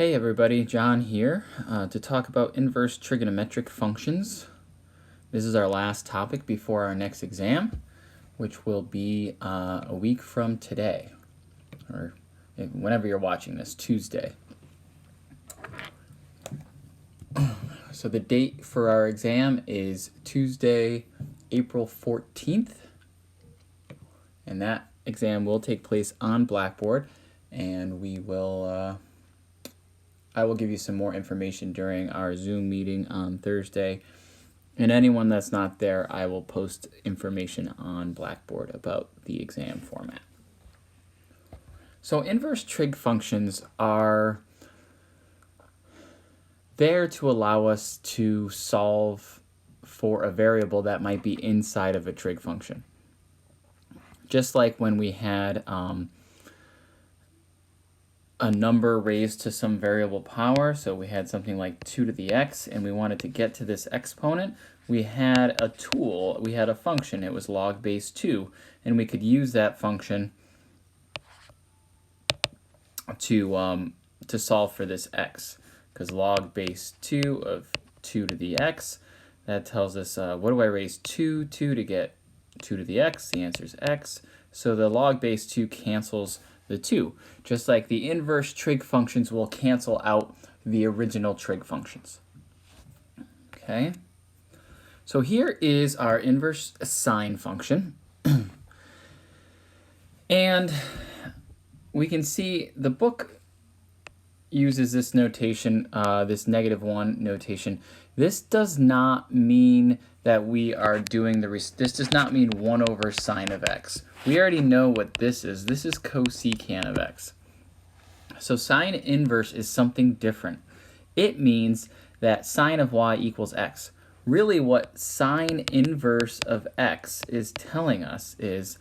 Hey everybody, John here to talk about inverse trigonometric functions. This is our last topic before our next exam, which will be a week from today, or whenever you're watching this, Tuesday. So the date for our exam is Tuesday, April 14th, and that exam will take place on Blackboard, and I will give you some more information during our Zoom meeting on Thursday. And anyone that's not there, I will post information on Blackboard about the exam format. So inverse trig functions are there to allow us to solve for a variable that might be inside of a trig function. Just like when we had a number raised to some variable power, so we had something like 2 to the x, and we wanted to get to this exponent, we had a tool, we had a function, it was log base 2, and we could use that function to solve for this x, because log base 2 of 2 to the x, that tells us, what do I raise 2 to get 2 to the x? The answer is x, so the log base 2 cancels the 2, just like the inverse trig functions will cancel out the original trig functions. Okay, so here is our inverse sine function. And we can see the book uses this notation, this -1 notation. This does not mean that we are doing this does not mean 1 over sine of x. We already know what this is. This is cosecant of x. So sine inverse is something different. It means that sine of y equals x. Really what sine inverse of x is telling us is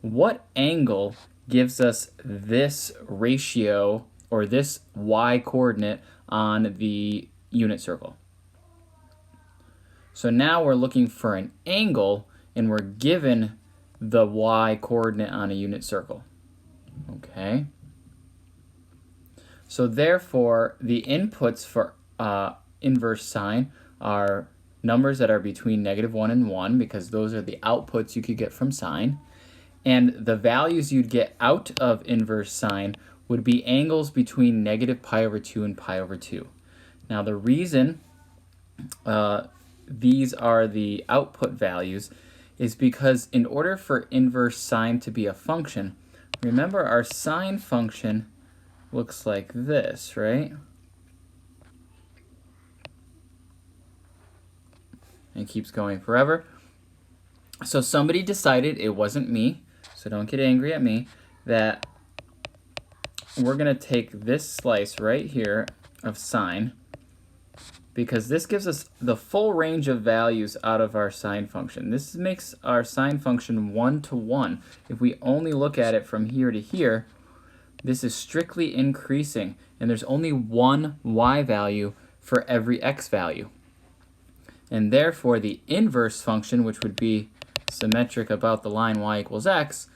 what angle gives us this ratio or this y coordinate on the unit circle. So now we're looking for an angle, and we're given the y coordinate on a unit circle. Okay. So therefore, the inputs for inverse sine are numbers that are between -1 and 1, because those are the outputs you could get from sine. And the values you'd get out of inverse sine would be angles between -π/2 and π/2. Now the reason these are the output values is because in order for inverse sine to be a function, remember our sine function looks like this, right? And keeps going forever. So somebody decided, it wasn't me, so don't get angry at me, that we're going to take this slice right here of sine, because this gives us the full range of values out of our sine function. This makes our sine function 1 to 1. If we only look at it from here to here, this is strictly increasing, and there's only one y value for every x value. And therefore, the inverse function, which would be symmetric about the line y equals x,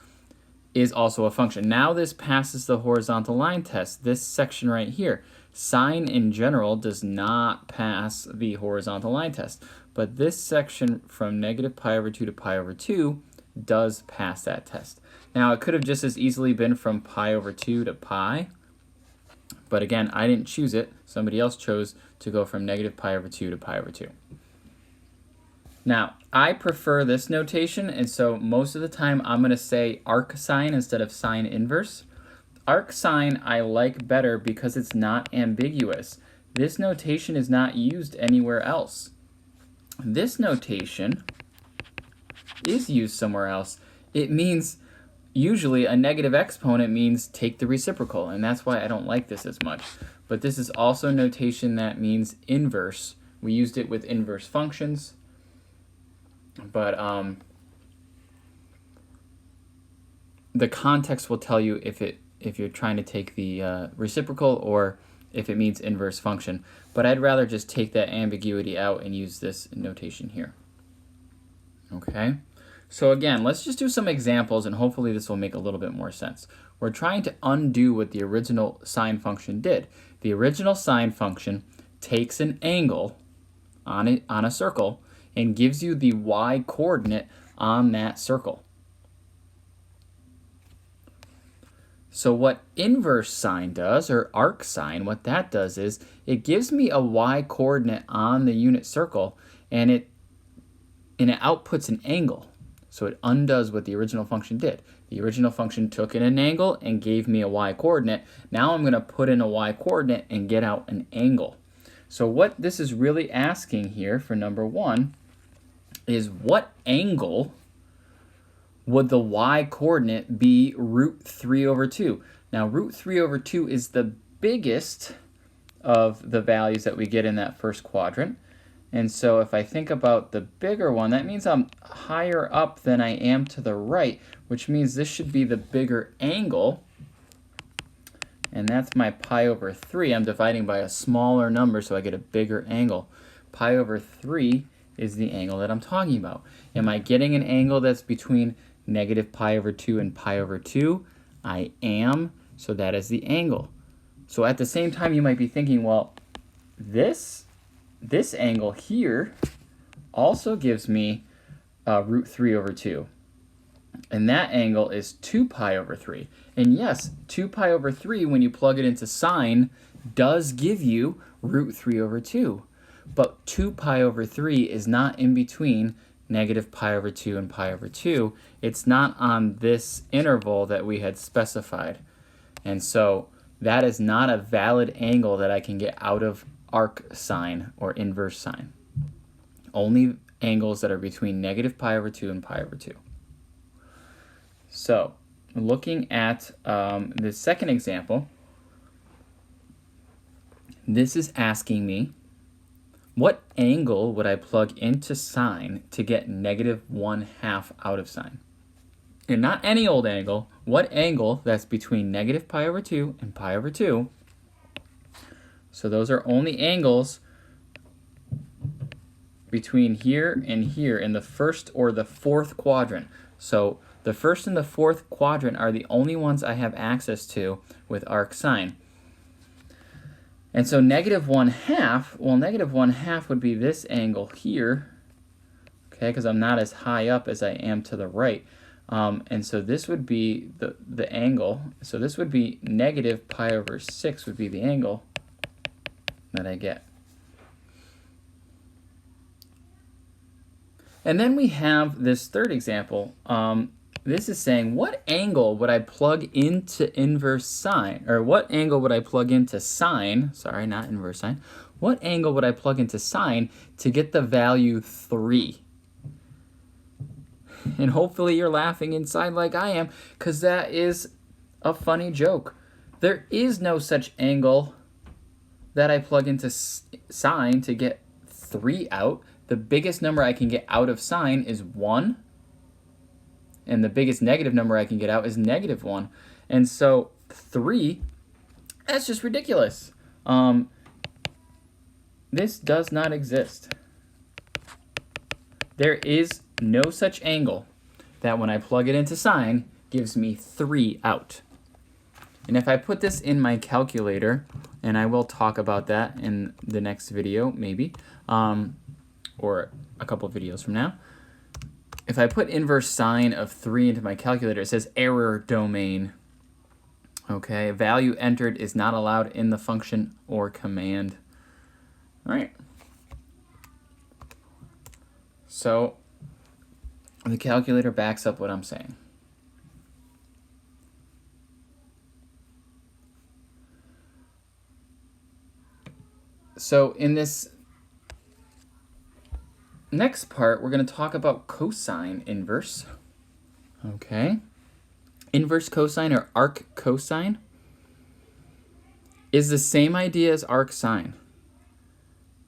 is also a function. Now this passes the horizontal line test, this section right here. Sine in general does not pass the horizontal line test, but this section from -π/2 to π/2 does pass that test. Now it could have just as easily been from π/2 to pi, but again, I didn't choose it. Somebody else chose to go from -π/2 to π/2. Now, I prefer this notation, and so most of the time I'm going to say arc sine instead of sine inverse. Arc sine I like better because it's not ambiguous. This notation is not used anywhere else. This notation is used somewhere else. It means usually a negative exponent means take the reciprocal, and that's why I don't like this as much. But this is also notation that means inverse. We used it with inverse functions, but the context will tell you if you're trying to take the reciprocal or if it means inverse function. But I'd rather just take that ambiguity out and use this notation here. Okay, so again, let's just do some examples, and hopefully this will make a little bit more sense. We're trying to undo what the original sine function did. The original sine function takes an angle on a circle and gives you the y coordinate on that circle. So what inverse sine does, or arc sine, what that does is it gives me a y coordinate on the unit circle, and it outputs an angle. So it undoes what the original function did. The original function took in an angle and gave me a y coordinate. Now I'm going to put in a y coordinate and get out an angle. So what this is really asking here for number 1 is, what angle would the y coordinate be root 3 over 2? Now root 3 over 2 is the biggest of the values that we get in that first quadrant. And so if I think about the bigger one, that means I'm higher up than I am to the right, which means this should be the bigger angle. And that's my pi over 3. I'm dividing by a smaller number, so I get a bigger angle. Pi over 3 is the angle that I'm talking about. Am I getting an angle that's between negative pi over 2 and pi over 2? I am, so that is the angle. So at the same time, you might be thinking, well, this angle here also gives me root 3 over 2. And that angle is 2 pi over 3. And yes, 2 pi over 3, when you plug it into sine, does give you root 3 over 2. But 2 pi over 3 is not in between negative pi over 2 and pi over 2. It's not on this interval that we had specified. And so that is not a valid angle that I can get out of arc sine or inverse sine. Only angles that are between negative pi over 2 and pi over 2. So looking at the second example, this is asking me, what angle would I plug into sine to get negative 1/2 out of sine? And not any old angle, what angle that's between negative pi over 2 and pi over 2. So those are only angles between here and here in the first or the fourth quadrant. So the first and the fourth quadrant are the only ones I have access to with arc sine. And so negative 1/2, well, negative 1/2 would be this angle here, okay, because I'm not as high up as I am to the right. And so this would be the angle. So this would be negative pi over 6 would be the angle that I get. And then we have this third example. This is saying, what angle would I plug into inverse sine? Or what angle would I plug into sine? Sorry, not inverse sine. What angle would I plug into sine to get the value 3? And hopefully you're laughing inside like I am, because that is a funny joke. There is no such angle that I plug into sine to get 3 out. The biggest number I can get out of sine is 1. And the biggest negative number I can get out is negative 1. And so 3, that's just ridiculous. This does not exist. There is no such angle that when I plug it into sine gives me 3 out. And if I put this in my calculator, and I will talk about that in the next video maybe, or a couple of videos from now. If I put inverse sine of 3 into my calculator, it says error domain. Okay, value entered is not allowed in the function or command. All right. So the calculator backs up what I'm saying. So in this next part, we're going to talk about cosine inverse. Okay. Inverse cosine, or arc cosine, is the same idea as arc sine.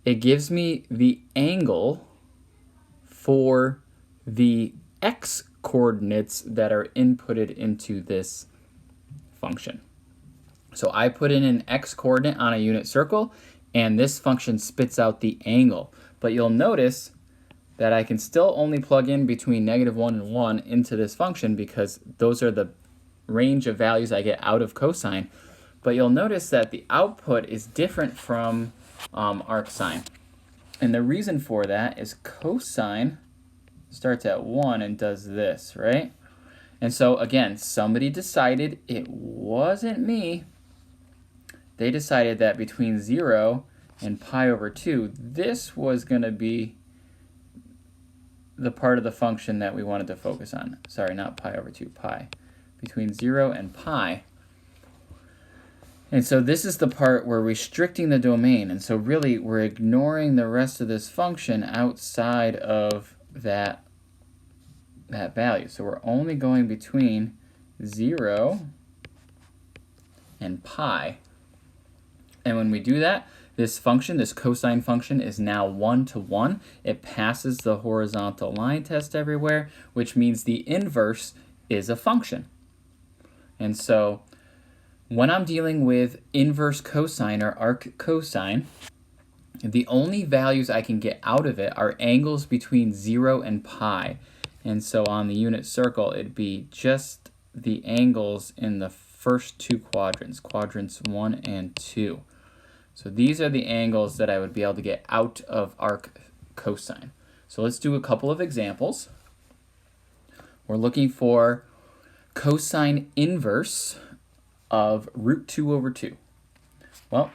It gives me the angle for the x coordinates that are inputted into this function. So I put in an x coordinate on a unit circle, and this function spits out the angle. But you'll notice that I can still only plug in between negative 1 and 1 into this function, because those are the range of values I get out of cosine. But you'll notice that the output is different from arc sine. And the reason for that is cosine starts at 1 and does this, right? And so again, somebody decided, it wasn't me, they decided that between 0 and pi over 2, this was going to be the part of the function that we wanted to focus on. Sorry, not pi over 2, pi. Between 0 and pi. And so this is the part where we're restricting the domain. And so really, we're ignoring the rest of this function outside of that value. So we're only going between 0 and pi. And when we do that, this function, this cosine function, is now 1 to 1. It passes the horizontal line test everywhere, which means the inverse is a function. And so when I'm dealing with inverse cosine or arc cosine, the only values I can get out of it are angles between 0 and pi. And so on the unit circle, it'd be just the angles in the first two quadrants, quadrants 1 and 2. So these are the angles that I would be able to get out of arc cosine. So let's do a couple of examples. We're looking for cosine inverse of root 2 over 2. Well,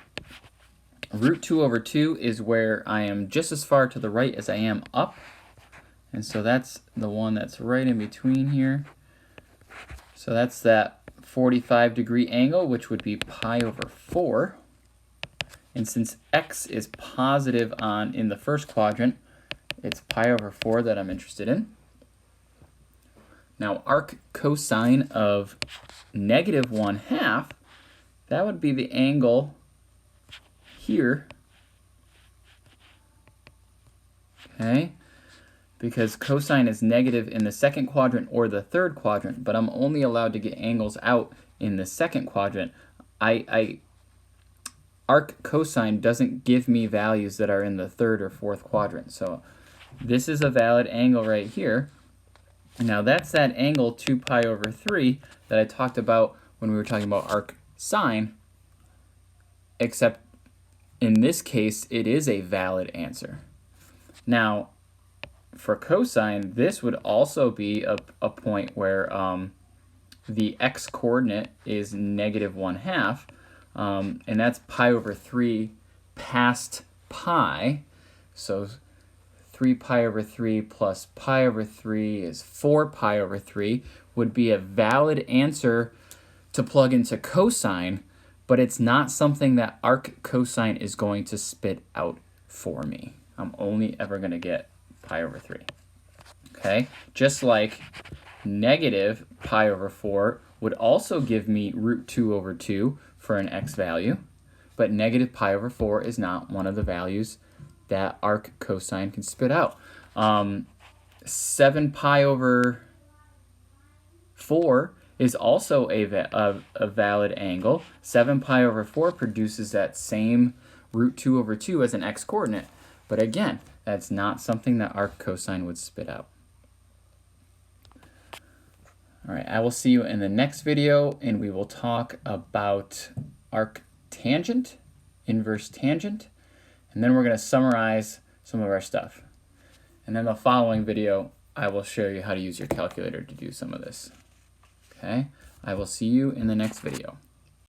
root 2 over 2 is where I am just as far to the right as I am up. And so that's the one that's right in between here. So that's that 45-degree angle, which would be pi over 4. And since x is positive in the first quadrant, it's pi over 4 that I'm interested in. Now, arc cosine of negative 1/2, that would be the angle here, okay? Because cosine is negative in the second quadrant or the third quadrant, but I'm only allowed to get angles out in the second quadrant. Arc cosine doesn't give me values that are in the third or fourth quadrant. So this is a valid angle right here. Now that's that angle 2 pi over 3 that I talked about when we were talking about arc sine, except in this case it is a valid answer. Now for cosine, this would also be a point where the x coordinate is negative 1/2, and that's pi over 3 past pi. So 3 pi over 3 plus pi over 3 is 4 pi over 3 would be a valid answer to plug into cosine, but it's not something that arc cosine is going to spit out for me. I'm only ever going to get pi over 3. Okay? Just like negative pi over 4 would also give me root 2 over 2 for an x value, but negative pi over 4 is not one of the values that arc cosine can spit out. 7 pi over 4 is also a valid angle. 7 pi over 4 produces that same root 2 over 2 as an x coordinate. But again, that's not something that arc cosine would spit out. All right, I will see you in the next video, and we will talk about arc tangent, inverse tangent, and then we're going to summarize some of our stuff. And then the following video, I will show you how to use your calculator to do some of this. Okay, I will see you in the next video.